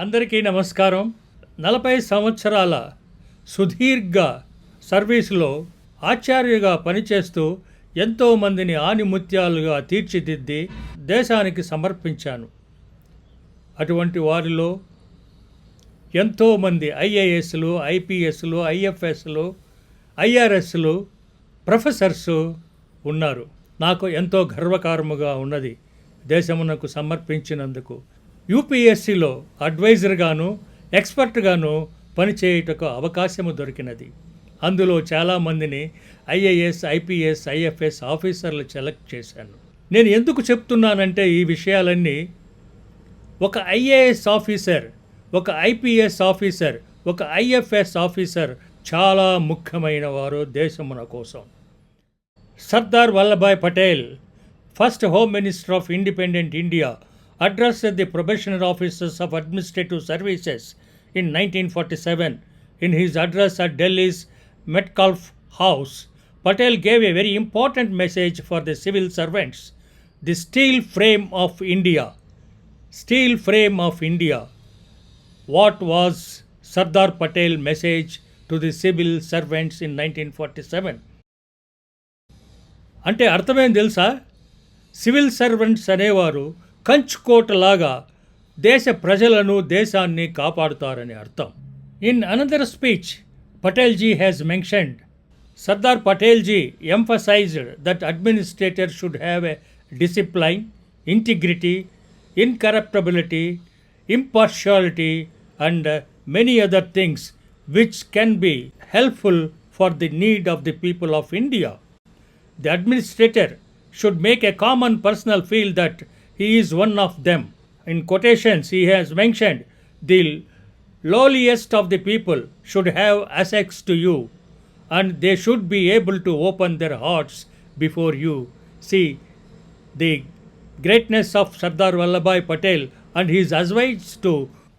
అందరికీ నమస్కారం. 40 సంవత్సరాల సుదీర్ఘ సర్వీసులో ఆచార్యుగా పనిచేస్తూ ఎంతోమందిని ఆణిముత్యాలుగా తీర్చిదిద్ది దేశానికి సమర్పించాను. అటువంటి వారిలో ఎంతోమంది ఐఏఎస్లు, ఐపీఎస్లు, ఐఎఫ్ఎస్లు, ఐఆర్ఎస్లు, ప్రొఫెసర్సు ఉన్నారు. నాకు ఎంతో గర్వకారముగా ఉన్నది దేశమునకు సమర్పించినందుకు. యూపీఎస్సీలో అడ్వైజర్గాను, ఎక్స్పర్ట్గాను పనిచేయుటకు అవకాశము దొరికినది. అందులో చాలామందిని ఐఏఎస్, ఐపీఎస్, ఐఎఫ్ఎస్ ఆఫీసర్లు సెలెక్ట్ చేశాను. నేను ఎందుకు చెప్తున్నానంటే ఈ విషయాలన్నీ ఒక ఐఏఎస్ ఆఫీసర్, ఒక ఐపీఎస్ ఆఫీసర్, ఒక ఐఎఫ్ఎస్ ఆఫీసర్ చాలా ముఖ్యమైన వారు దేశమున కోసం. Sardar Vallabhbhai Patel, first home minister of independent India, addressed the probationer officers of administrative services in 1947. In his address at Delhi's Metcalfe House, Patel gave a very important message for the civil servants. The steel frame of India. Steel frame of India. What was Sardar Patel's message to the civil servants in 1947? అంటే అర్థమేం తెలుసా? Civil servants అనేవారు కంచుకోటలాగా దేశ ప్రజలను, దేశాన్ని కాపాడుతారని అర్థం. In another speech, Patelji has mentioned, Sardar Patelji emphasized that administrators should have a discipline, integrity, incorruptibility, impartiality and many other things which can be helpful for the need of the people of India. The administrator should make a common personal feel that he is one of them. In quotations, he has mentioned, the lowliest of the people should have access to you and they should be able to open their hearts before you. See the greatness of Sardar Vallabhbhai Patel and his advice to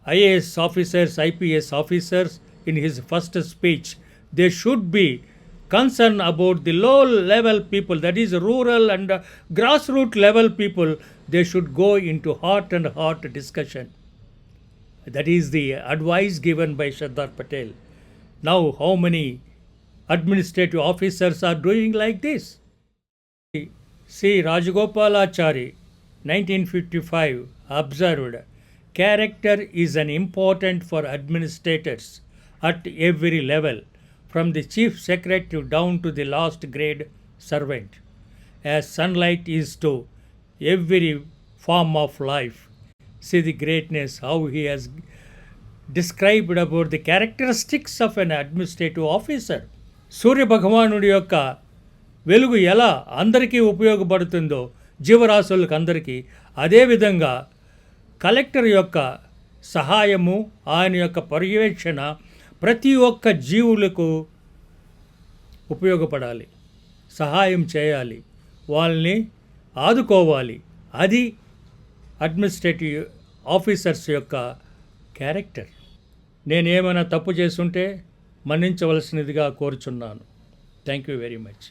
IAS officers, IPS officers in his first speech. They should be concerned about the low level people, that is rural and grassroots level people. They should go into heart and heart discussion. That is the advice given by Sardar Patel. Now how many administrative officers are doing like this? C. Rajagopalachari, 1955, observed, character is an important for administrators at every level, from the chief secretary down to the last grade servant, as sunlight is to every form of life. See the greatness, how he has described about the characteristics of an administrative officer. సూర్య భగవానుడి యొక్క వెలుగు ఎలా అందరికీ ఉపయోగపడుతుందో జీవరాశులకు అందరికీ, అదేవిధంగా collector యొక్క సహాయము, ఆయన యొక్క పర్యవేక్షణ ప్రతి ఒక్క జీవులకు ఉపయోగపడాలి, సహాయం చేయాలి, వాళ్ళని ఆదుకోవాలి. అది అడ్మినిస్ట్రేటివ్ ఆఫీసర్స్ యొక్క క్యారెక్టర్. నేనేమైనా తప్పు చేసుంటే మన్నించవలసినదిగా కోరుచున్నాను. Thank you very much.